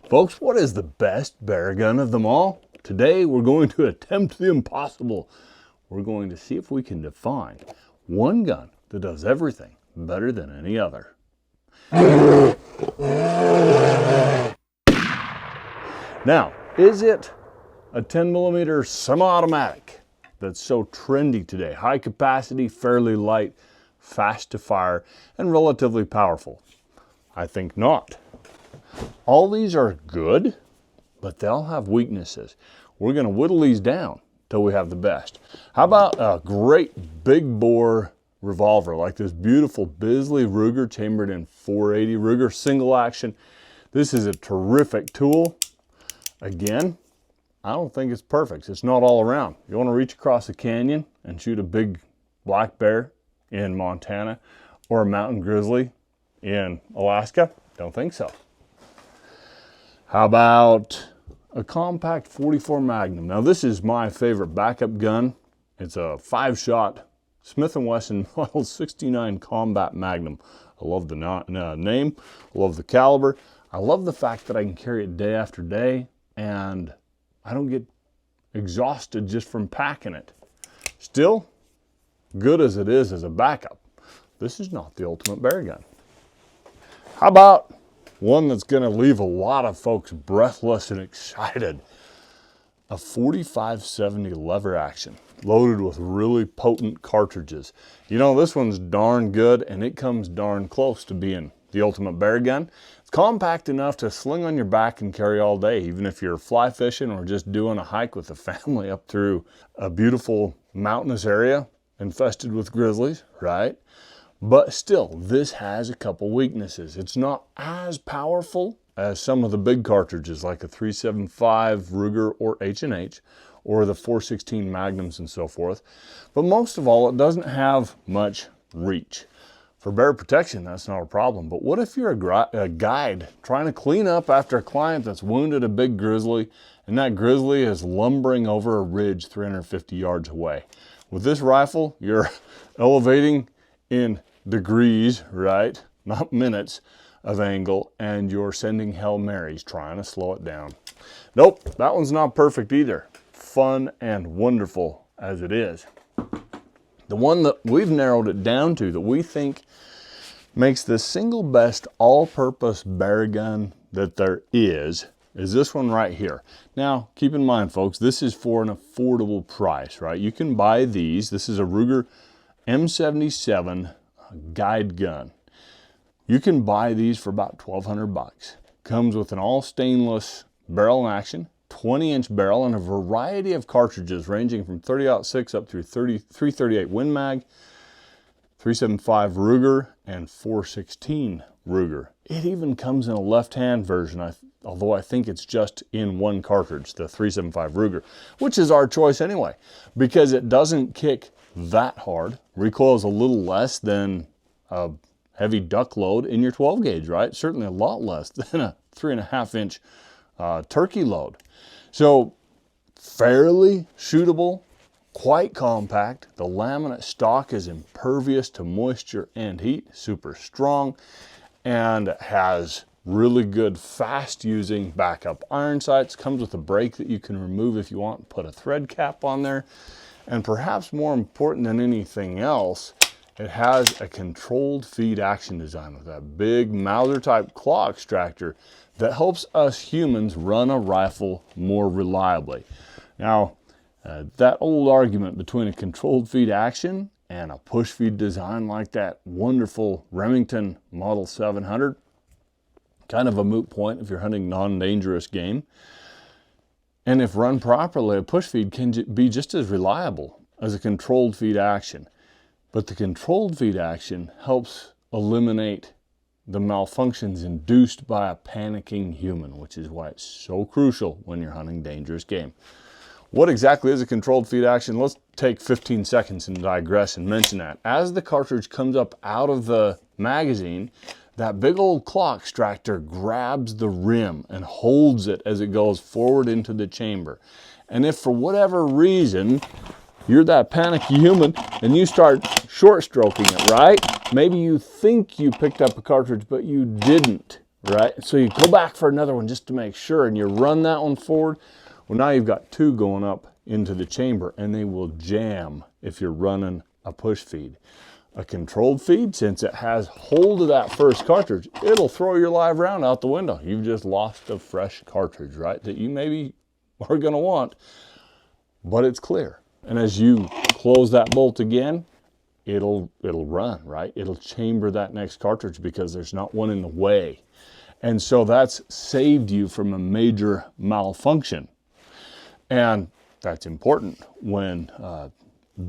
Folks, what is the best bear gun of them all? Today we're going to attempt the impossible. We're going to see if we can define one gun that does everything better than any other. Now, is it a 10mm semi-automatic that's so trendy today? High capacity, fairly light, fast to fire, and relatively powerful? I think not. All these are good, but they'll have weaknesses. We're going to whittle these down till we have the best. How about a great big bore revolver like this beautiful Bisley Ruger chambered in .480 Ruger single action? This is a terrific tool. Again, I don't think it's perfect. It's not all around. You want to reach across a canyon and shoot a big black bear in Montana or a mountain grizzly in Alaska? Don't think so. How about a compact 44 Magnum? Now this is my favorite backup gun. It's a 5-shot Smith & Wesson Model 69 Combat Magnum. I love the name, I love the caliber. I love the fact that I can carry it day after day and I don't get exhausted just from packing it. Still, good as it is as a backup, this is not the ultimate bear gun. How about one that's going to leave a lot of folks breathless and excited? A 4570 lever action loaded with really potent cartridges. You know, this one's darn good and it comes darn close to being the ultimate bear gun. It's compact enough to sling on your back and carry all day, even if you're fly fishing or just doing a hike with the family up through a beautiful mountainous area infested with grizzlies, right? But still, this has a couple weaknesses. It's not as powerful as some of the big cartridges like a 375 Ruger or H&H or the 416 Magnums and so forth. But most of all, it doesn't have much reach. For bear protection, that's not a problem. But what if you're a guide trying to clean up after a client that's wounded a big grizzly and that grizzly is lumbering over a ridge 350 yards away? With this rifle, you're elevating in degrees, right? Not minutes of angle, and you're sending Hail Marys trying to slow it down. Nope, that one's not perfect either. Fun and wonderful as it is. The one that we've narrowed it down to that we think makes the single best all-purpose bear gun that there is this one right here. Now, keep in mind, folks, this is for an affordable price, right? You can buy these. This is a Ruger M77 Guide Gun. You can buy these for about $1,200. Comes with an all stainless barrel in action, 20-inch barrel, and a variety of cartridges ranging from 30-06 up through 338 Win Mag, 375 Ruger, and 416 Ruger. It even comes in a left-hand version, although I think it's just in one cartridge, the 375 Ruger, which is our choice anyway, because it doesn't kick that hard. Recoils a little less than a heavy duck load in your 12 gauge, right? Certainly a lot less than a 3.5-inch turkey load. So fairly shootable, quite compact. The laminate stock is impervious to moisture and heat, super strong, and has really good fast using backup iron sights. Comes with a brake that you can remove if you want, put a thread cap on there. And perhaps more important than anything else, it has a controlled feed action design with that big Mauser type claw extractor that helps us humans run a rifle more reliably. Now, that old argument between a controlled feed action and a push feed design like that wonderful Remington Model 700, kind of a moot point if you're hunting non-dangerous game. And if run properly, a push feed can be just as reliable as a controlled feed action. But the controlled feed action helps eliminate the malfunctions induced by a panicking human, which is why it's so crucial when you're hunting dangerous game. What exactly is a controlled feed action? Let's take 15 seconds and digress and mention that. As the cartridge comes up out of the magazine, that big old claw extractor grabs the rim and holds it as it goes forward into the chamber. And if for whatever reason you're that panicky human and you start short stroking it, right? Maybe you think you picked up a cartridge, but you didn't. right? So you go back for another one just to make sure, and you run that one forward. Well, now you've got two going up into the chamber, and they will jam if you're running a push feed. A controlled feed, since it has hold of that first cartridge, it'll throw your live round out the window. You've just lost a fresh cartridge, right, that you maybe are going to want, but it's clear. And as you close that bolt again, it'll run, right? It'll chamber that next cartridge because there's not one in the way. And so that's saved you from a major malfunction. And that's important when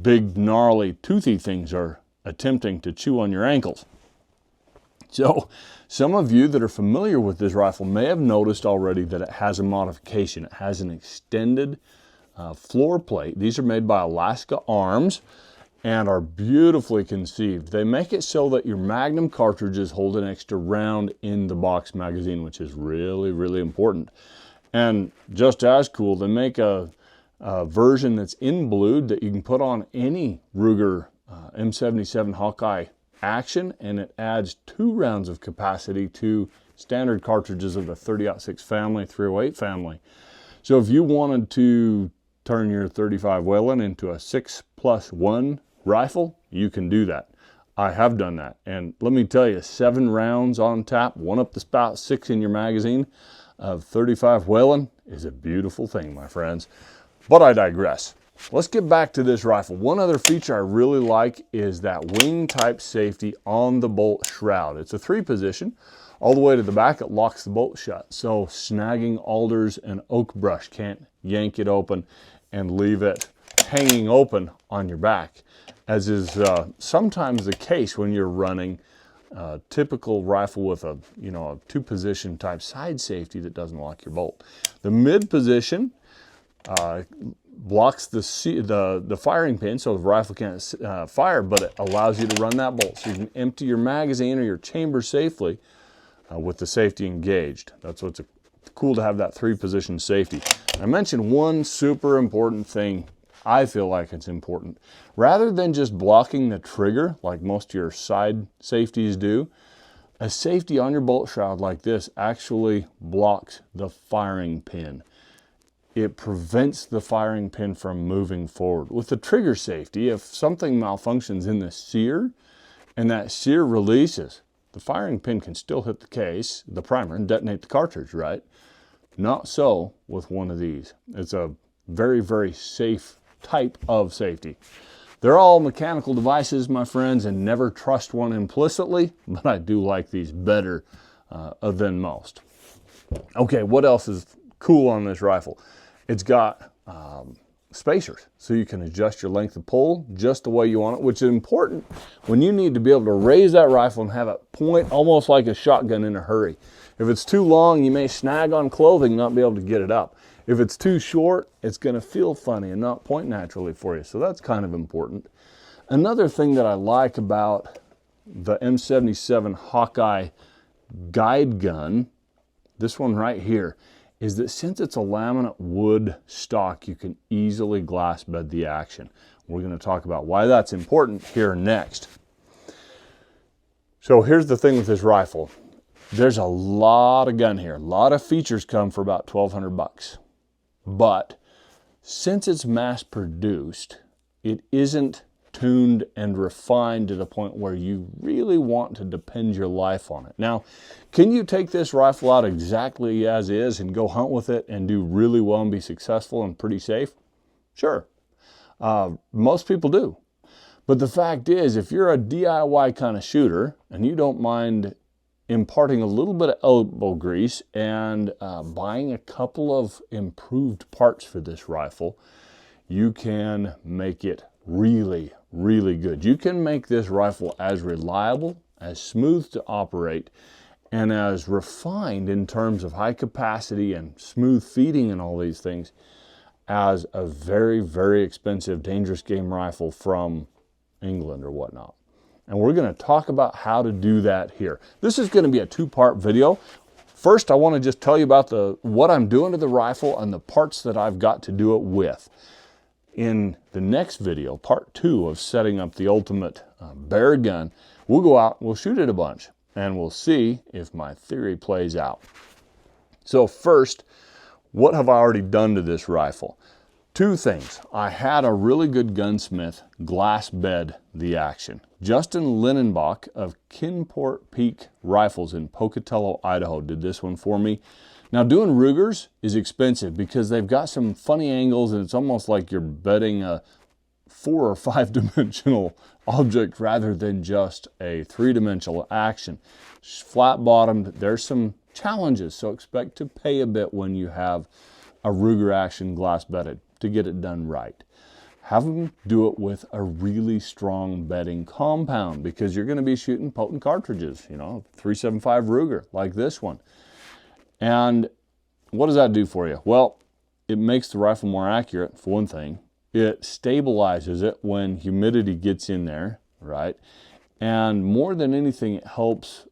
big, gnarly, toothy things are attempting to chew on your ankles. So some of you that are familiar with this rifle may have noticed already that it has a modification. It has an extended floor plate. These are made by Alaska Arms and are beautifully conceived. They make it so that your Magnum cartridges hold an extra round in the box magazine, which is really, really important. And just as cool, they make a version that's in blued that you can put on any Ruger M77 Hawkeye action, and it adds 2 rounds of capacity to standard cartridges of the 30-06 family, 308 family. So if you wanted to turn your 35 Whelen into a 6+1 rifle, you can do that. I have done that, and let me tell you, 7 rounds on tap, 1 up the spout, 6 in your magazine of 35 Whelen is a beautiful thing, my friends. But I digress. Let's get back to this rifle. One other feature I really like is that wing type safety on the bolt shroud. It's a 3-position. All the way to the back, it locks the bolt shut. So snagging alders and oak brush can't yank it open and leave it hanging open on your back, as is sometimes the case when you're running a typical rifle with a 2-position type side safety that doesn't lock your bolt. The mid position blocks the firing pin, so the rifle can't fire, but it allows you to run that bolt, so you can empty your magazine or your chamber safely with the safety engaged. That's what's cool, to have that 3-position safety. I mentioned one super important thing. I feel like it's important. Rather than just blocking the trigger like most of your side safeties do, a safety on your bolt shroud like this actually blocks the firing pin. It prevents the firing pin from moving forward. With the trigger safety, if something malfunctions in the sear and that sear releases, the firing pin can still hit the case, the primer, and detonate the cartridge, right? Not so with one of these. It's a very, very safe type of safety. They're all mechanical devices, my friends, and never trust one implicitly, but I do like these better than most. Okay, what else is cool on this rifle? It's got spacers, so you can adjust your length of pull just the way you want it, which is important when you need to be able to raise that rifle and have it point almost like a shotgun in a hurry. If it's too long, you may snag on clothing and not be able to get it up. If it's too short, it's going to feel funny and not point naturally for you, so that's kind of important. Another thing that I like about the M77 Hawkeye Guide Gun, this one right here, is that since it's a laminate wood stock, you can easily glass bed the action. We're going to talk about why that's important here next. So here's the thing with this rifle. There's a lot of gun here. A lot of features come for about $1,200. But since it's mass produced, it isn't tuned and refined to the point where you really want to depend your life on it. Now, can you take this rifle out exactly as is and go hunt with it and do really well and be successful and pretty safe? Sure. Most people do. But the fact is, if you're a DIY kind of shooter and you don't mind imparting a little bit of elbow grease and buying a couple of improved parts for this rifle, you can make it really, really good. You can make this rifle as reliable, as smooth to operate, and as refined in terms of high capacity and smooth feeding and all these things as a very, very expensive dangerous game rifle from England or whatnot. And we're going to talk about how to do that here. This is going to be a 2-part video. First, I want to just tell you about what I'm doing to the rifle and the parts that I've got to do it with. In the next video, part 2 of setting up the ultimate bear gun, we'll go out, we'll shoot it a bunch. and we'll see if my theory plays out. So first, what have I already done to this rifle? Two things. I had a really good gunsmith glass bed the action. Justin Linenbach of Kinport Peak Rifles in Pocatello, Idaho did this one for me. Now doing Rugers is expensive because they've got some funny angles and it's almost like you're bedding a 4 or 5 dimensional object rather than just a 3-dimensional action. Flat bottomed, there's some challenges, so expect to pay a bit when you have a Ruger action glass bedded to get it done right. Have them do it with a really strong bedding compound because you're going to be shooting potent cartridges, you know, 375 Ruger like this one. And what does that do for you? Well, it makes the rifle more accurate, for one thing. It stabilizes it when humidity gets in there, right? And more than anything, it helps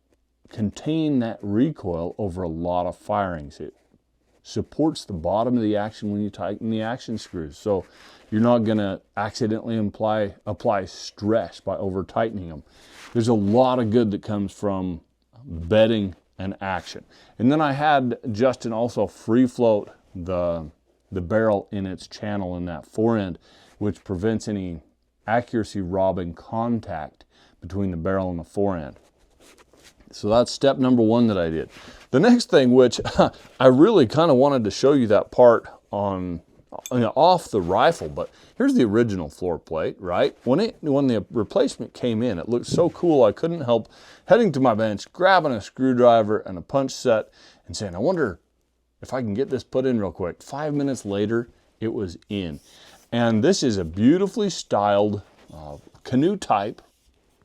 contain that recoil over a lot of firings. It supports the bottom of the action when you tighten the action screws. So you're not going to accidentally apply stress by over tightening them. There's a lot of good that comes from bedding and action. And then I had Justin also free float the barrel in its channel in that forend, which prevents any accuracy robbing contact between the barrel and the forend. So that's step number one that I did. The next thing, which I really kind of wanted to show you that part on off the rifle, but here's the original floor plate, right? When the replacement came in, it looked so cool I couldn't help heading to my bench, grabbing a screwdriver and a punch set and saying, I wonder if I can get this put in real quick. 5 minutes later, it was in. And this is a beautifully styled canoe type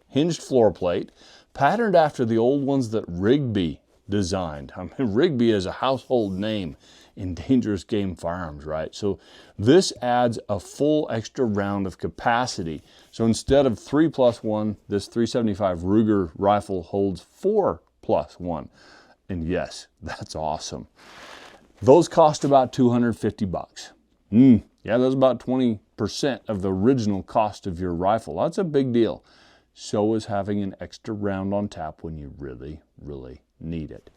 hinged floor plate, patterned after the old ones that Rigby designed. I mean, Rigby is a household name in dangerous game firearms, right? So this adds a full extra round of capacity. So instead of 3+1, this 375 Ruger rifle holds 4+1. And yes, that's awesome. Those cost about 250 bucks. Yeah, that's about 20% of the original cost of your rifle. That's a big deal. So is having an extra round on tap when you really, really need it.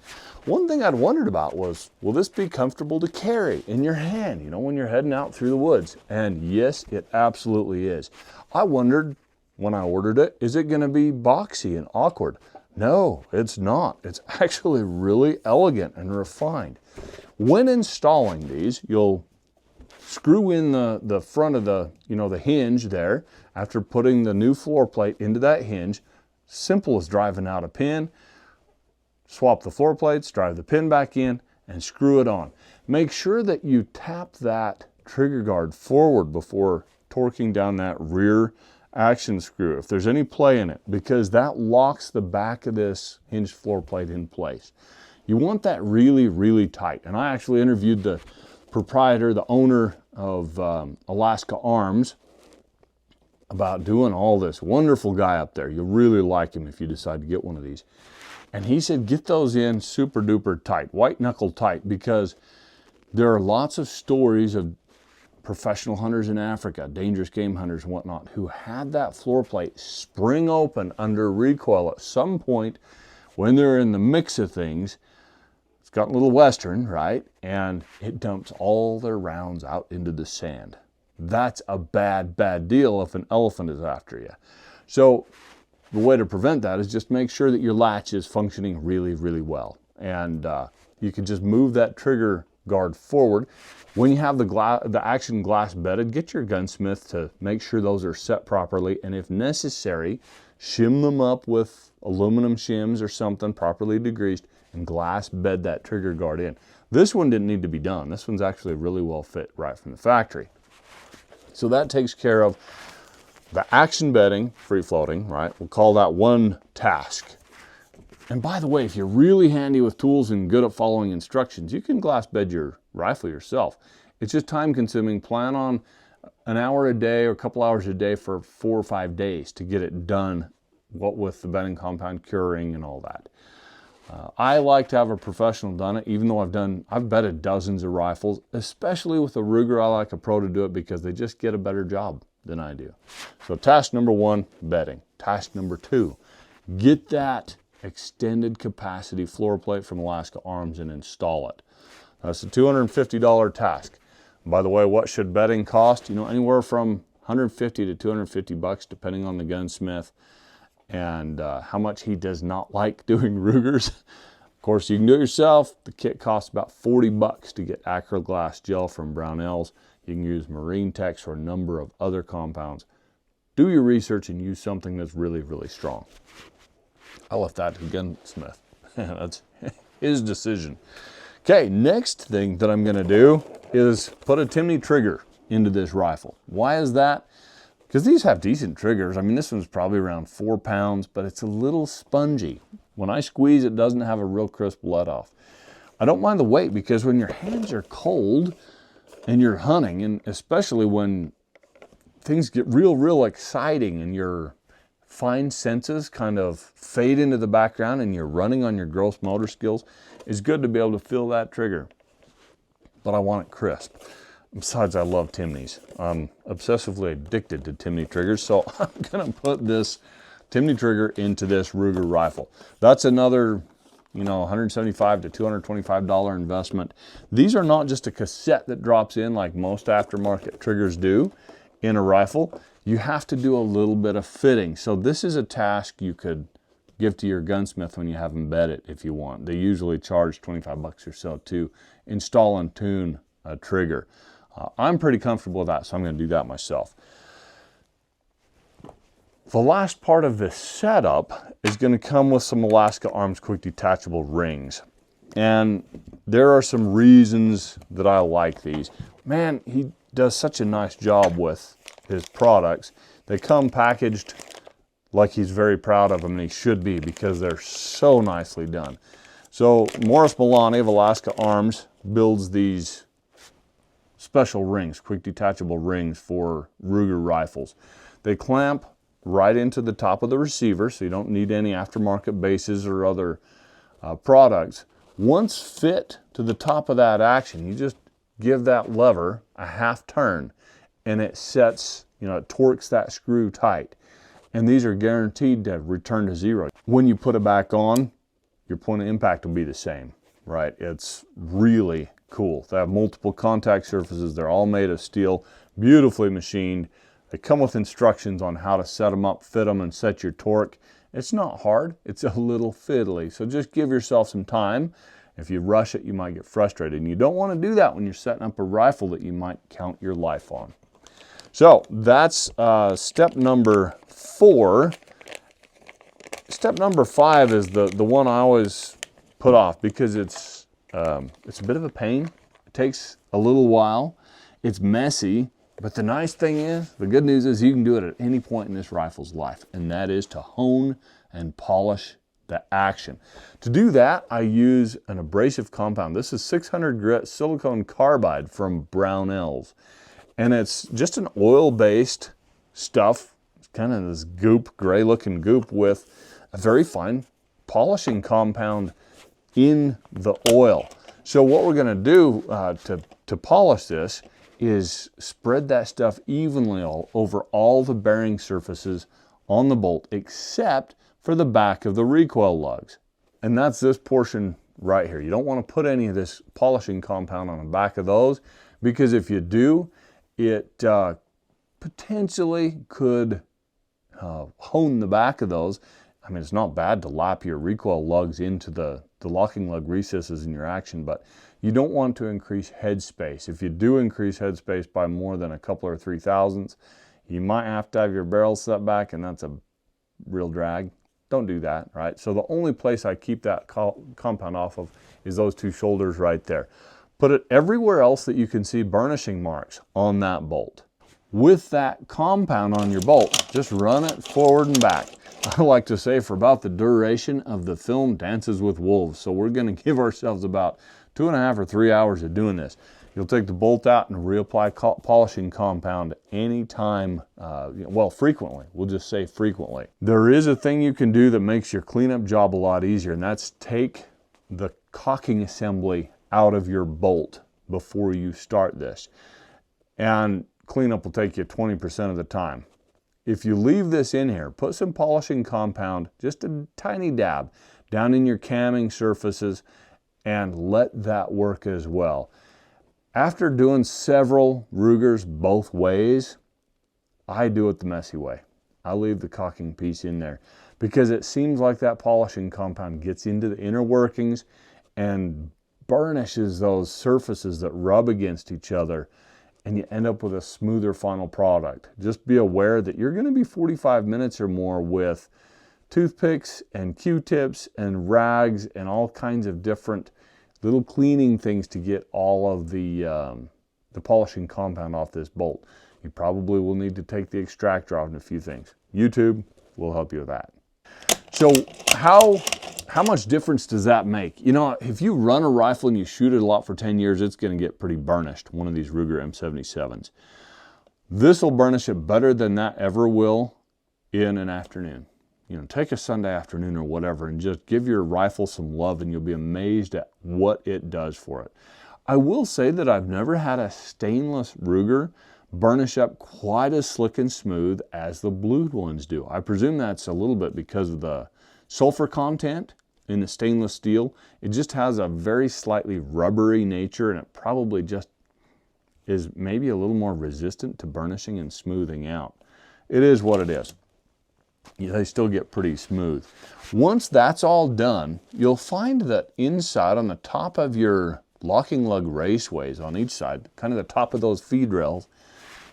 One thing I'd wondered about was, will this be comfortable to carry in your hand, you know, when you're heading out through the woods? And yes, it absolutely is. I wondered when I ordered it, is it going to be boxy and awkward? No, it's not. It's actually really elegant and refined. When installing these, you'll screw in the front of the hinge there after putting the new floor plate into that hinge. Simple as driving out a pin, swap the floor plates, drive the pin back in, and screw it on. Make sure that you tap that trigger guard forward before torquing down that rear action screw, if there's any play in it, because that locks the back of this hinged floor plate in place. You want that really, really tight. And I actually interviewed the proprietor, the owner of Alaska Arms, about doing all this. Wonderful guy up there. You'll really like him if you decide to get one of these. And he said, get those in super duper tight, white knuckle tight, because there are lots of stories of professional hunters in Africa, dangerous game hunters and whatnot, who had that floor plate spring open under recoil at some point when they're in the mix of things. It's gotten a little Western, right? And it dumps all their rounds out into the sand. That's a bad, bad deal if an elephant is after you. So the way to prevent that is just make sure that your latch is functioning really, really well. And you can just move that trigger guard forward. When you have the action glass bedded, get your gunsmith to make sure those are set properly. And if necessary, shim them up with aluminum shims or something properly degreased and glass bed that trigger guard in. This one didn't need to be done. This one's actually really well fit right from the factory. So that takes care of the action bedding, free floating, right? We'll call that one task. And by the way, if you're really handy with tools and good at following instructions, you can glass bed your rifle yourself. It's just time consuming. Plan on an hour a day or a couple hours a day for 4 or 5 days to get it done, what with the bedding compound curing and all that. I like to have a professional done it, even though I've bedded dozens of rifles, especially with a Ruger. I like a pro to do it because they just get a better job than I do. So task number one, bedding. Task number two, get that extended capacity floor plate from Alaska Arms and install it. That's a $250 task. By the way, what should bedding cost? You know, anywhere from $150 to $250 depending on the gunsmith and how much he does not like doing Rugers. Of course, you can do it yourself. The kit costs about $40 to get Acroglass gel from Brownells. You can use Marine Tex or a number of other compounds. Do your research and use something that's really, really strong. I left that to the gunsmith. That's his decision. Okay, next thing that I'm gonna do is put a Timney trigger into this rifle. Why is that? Because these have decent triggers. I mean, this one's probably around 4 pounds, but it's a little spongy. When I squeeze, it doesn't have a real crisp let off. I don't mind the weight because when your hands are cold and you're hunting, and especially when things get real exciting and your fine senses kind of fade into the background and you're running on your gross motor skills, it's good to be able to feel that trigger. But I want it crisp. Besides, I love Timneys. I'm obsessively addicted to Timney triggers, so I'm gonna put this Timney trigger into this Ruger rifle. That's another, you know, $175 to $225 investment. These are not just a cassette that drops in like most aftermarket triggers do in a rifle. You have to do a little bit of fitting. So this is a task you could give to your gunsmith when you have them bed it if you want. They usually charge $25 or so to install and tune a trigger. I'm pretty comfortable with that, so I'm going to do that myself. The last part of this setup is going to come with some Alaska Arms quick detachable rings. And there are some reasons that I like these. Man, he does such a nice job with his products. They come packaged like he's very proud of them, and he should be, because they're so nicely done. So Morris Milani of Alaska Arms builds these special rings, quick detachable rings for Ruger rifles. They clamp right into the top of the receiver, so you don't need any aftermarket bases or other products. Once fit to the top of that action, you just give that lever a half turn and it sets, you know, it torques that screw tight. And these are guaranteed to return to zero. When you put it back on, your point of impact will be the same, right? It's really cool. They have multiple contact surfaces. They're all made of steel, beautifully machined. They come with instructions on how to set them up, fit them, and set your torque. It's not hard. It's a little fiddly. So just give yourself some time. If you rush it, you might get frustrated. And you don't want to do that when you're setting up a rifle that you might count your life on. So that's step number 4. Step number 5 is the one I always put off because it's a bit of a pain. It takes a little while. It's messy, but the nice thing is, the good news is you can do it at any point in this rifle's life, and that is to hone and polish the action. To do that, I use an abrasive compound. This is 600 grit silicone carbide from Brownells, and it's just an oil-based stuff. It's kind of this goop, gray-looking goop with a very fine polishing compound in the oil. So what we're going to do to polish this is spread that stuff evenly over all the bearing surfaces on the bolt, except for the back of the recoil lugs. And that's this portion right here. You don't want to put any of this polishing compound on the back of those, because if you do, it potentially could hone the back of those. I mean, it's not bad to lap your recoil lugs into the locking lug recesses in your action, but you don't want to increase head space. If you do increase head space by more than a couple or 3 thousandths, you might have to have your barrel set back, and that's a real drag. Don't do that, right? So the only place I keep that compound off of is those 2 shoulders right there. Put it everywhere else that you can see burnishing marks on that bolt. With that compound on your bolt, just run it forward and back. I like to say for about the duration of the film Dances with Wolves. So we're going to give ourselves about 2.5 or 3 hours of doing this. You'll take the bolt out and reapply polishing compound anytime, well, frequently. We'll just say frequently. There is a thing you can do that makes your cleanup job a lot easier, and that's take the cocking assembly out of your bolt before you start this. And cleanup will take you 20% of the time. if you leave this in here, put some polishing compound, just a tiny dab, down in your camming surfaces and let that work as well. After doing several Rugers both ways, I do it the messy way. I leave the caulking piece in there because it seems like that polishing compound gets into the inner workings and burnishes those surfaces that rub against each other, and you end up with a smoother final product. Just be aware that you're going to be 45 minutes or more with toothpicks and Q-tips and rags and all kinds of different little cleaning things to get all of the polishing compound off this bolt. You probably will need to take the extractor off and a few things. YouTube will help you with that. So how much difference does that make? You know, if you run a rifle and you shoot it a lot for 10 years, it's going to get pretty burnished, one of these Ruger M77s. This will burnish it better than that ever will in an afternoon. You know, take a Sunday afternoon or whatever and just give your rifle some love and you'll be amazed at what it does for it. I will say that I've never had a stainless Ruger burnish up quite as slick and smooth as the blued ones do. I presume that's a little bit because of the sulfur content in the stainless steel. It just has a very slightly rubbery nature, and it probably just is maybe a little more resistant to burnishing and smoothing out. It is what it is. They still get pretty smooth. Once that's all done, you'll find that inside on the top of your locking lug raceways on each side, kind of the top of those feed rails,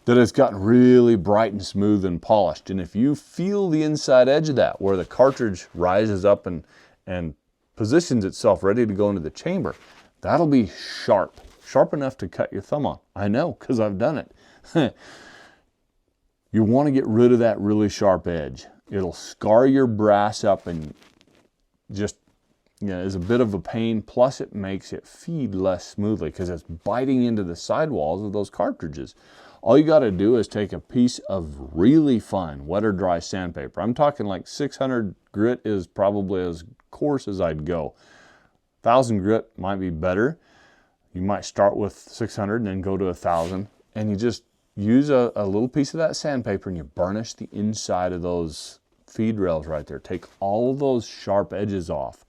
that it's gotten really bright and smooth and polished. And if you feel the inside edge of that, where the cartridge rises up and positions itself ready to go into the chamber, that'll be sharp enough to cut your thumb on. I know, because I've done it. You want to get rid of that really sharp edge. It'll scar your brass up and just, you know, is a bit of a pain. Plus it makes it feed less smoothly because it's biting into the sidewalls of those cartridges. All you got to do is take a piece of really fine wet or dry sandpaper. I'm talking like 600 grit is probably as coarse as I'd go. 1000 grit might be better. You might start with 600 and then go to 1000, and you just use a little piece of that sandpaper and you burnish the inside of those feed rails right there. Take all of those sharp edges off.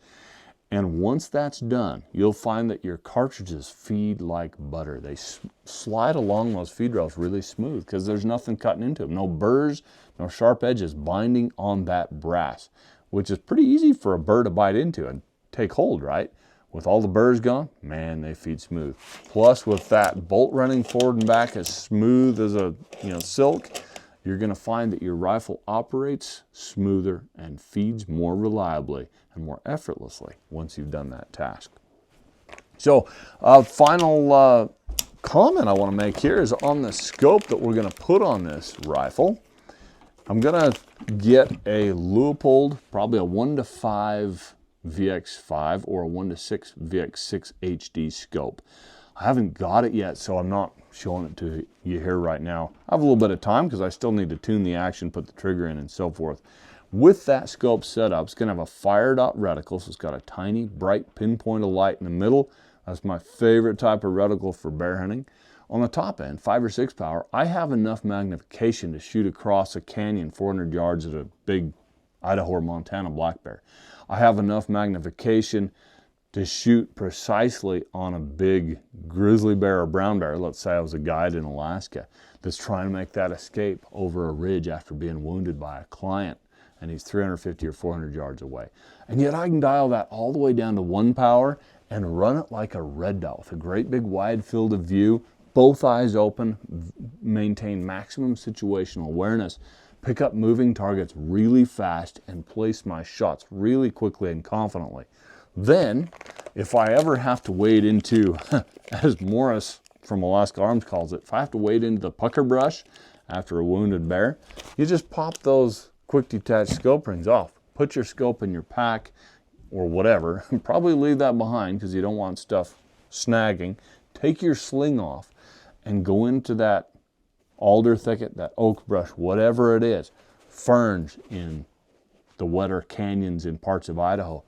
And once that's done, you'll find that your cartridges feed like butter. They slide along those feed rails really smooth because there's nothing cutting into them. No burrs, no sharp edges binding on that brass, which is pretty easy for a burr to bite into and take hold, right? With all the burrs gone, man, they feed smooth. Plus, with that bolt running forward and back as smooth as a silk, you're going to find that your rifle operates smoother and feeds more reliably and more effortlessly once you've done that task. So, final comment I want to make here is on the scope that we're going to put on this rifle. I'm going to get a Leupold, probably a 1:5 VX5 or a 1:6 VX6 HD scope. I haven't got it yet, so I'm not showing it to you here right now. I have a little bit of time because I still need to tune the action, put the trigger in and so forth. With that scope set up, it's going to have a fire dot reticle, so it's got a tiny bright pinpoint of light in the middle. That's my favorite type of reticle for bear hunting. On the top end, 5 or 6 power, I have enough magnification to shoot across a canyon 400 yards at a big Idaho or Montana black bear. I have enough magnification to shoot precisely on a big grizzly bear or brown bear. Let's say I was a guide in Alaska that's trying to make that escape over a ridge after being wounded by a client, and he's 350 or 400 yards away. And yet I can dial that all the way down to 1 power and run it like a red dot with a great big wide field of view, both eyes open, maintain maximum situational awareness, pick up moving targets really fast, and place my shots really quickly and confidently. Then, if I ever have to wade into, as Morris from Alaska Arms calls it, if I have to wade into the pucker brush after a wounded bear, you just pop those quick detach scope rings off. Put your scope in your pack or whatever, and probably leave that behind because you don't want stuff snagging. Take your sling off and go into that alder thicket, that oak brush, whatever it is, ferns in the wetter canyons in parts of Idaho.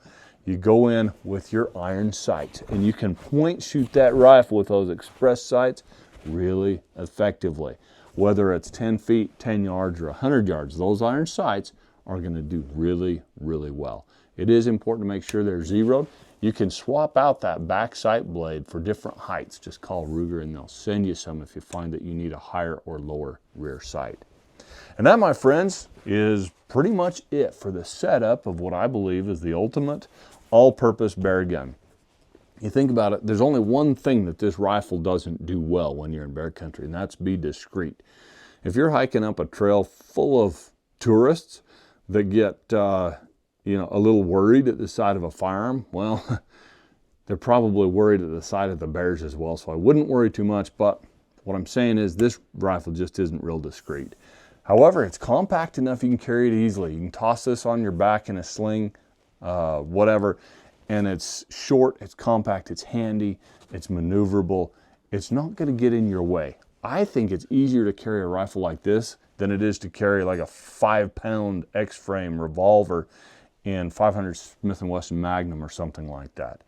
You go in with your iron sights and you can point shoot that rifle with those express sights really effectively. whether it's 10 feet, 10 yards, or 100 yards, those iron sights are going to do really, really well. It is important to make sure they're zeroed. You can swap out that back sight blade for different heights. Just call Ruger and they'll send you some if you find that you need a higher or lower rear sight. And that, my friends, is pretty much it for the setup of what I believe is the ultimate all-purpose bear gun. You think about it, there's only one thing that this rifle doesn't do well when you're in bear country, and that's be discreet. If you're hiking up a trail full of tourists that get a little worried at the sight of a firearm, well, they're probably worried at the sight of the bears as well, so I wouldn't worry too much. But what I'm saying is this rifle just isn't real discreet. However, it's compact enough you can carry it easily. You can toss this on your back in a sling, whatever, and it's short, it's compact, it's handy, it's maneuverable. It's not going to get in your way. I think it's easier to carry a rifle like this than it is to carry like a 5-pound X-frame revolver in 500 Smith & Wesson Magnum or something like that.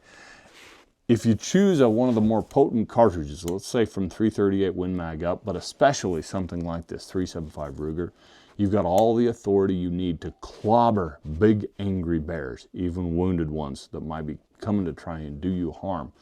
If you choose one of the more potent cartridges, let's say from 338 Win Mag up, but especially something like this 375 Ruger, you've got all the authority you need to clobber big angry bears, even wounded ones that might be coming to try and do you harm.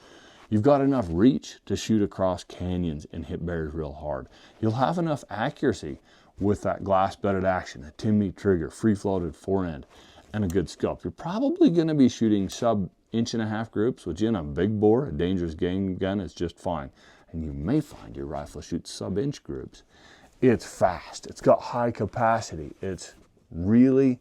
You've got enough reach to shoot across canyons and hit bears real hard. You'll have enough accuracy with that glass-bedded action, a 10-meat trigger, free-floated forend, and a good scope. You're probably going to be shooting sub-inch-and-a-half groups, which in a big bore, a dangerous game gun, is just fine. And you may find your rifle shoots sub-inch groups. It's fast. It's got high capacity. It's really,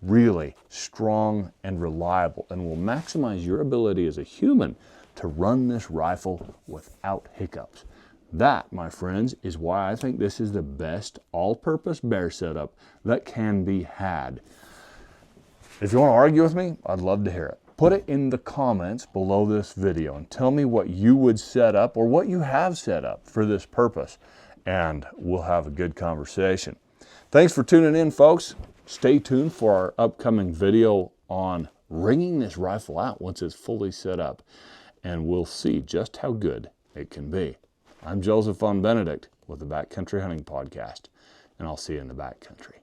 really strong and reliable, and will maximize your ability as a human to run this rifle without hiccups. That, my friends, is why I think this is the best all-purpose bear setup that can be had. If you want to argue with me, I'd love to hear it. Put it in the comments below this video and tell me what you would set up or what you have set up for this purpose, and we'll have a good conversation. Thanks for tuning in, folks. Stay tuned for our upcoming video on ringing this rifle out once it's fully set up, and we'll see just how good it can be. I'm Joseph von Benedict with the Backcountry Hunting Podcast, and I'll see you in the backcountry.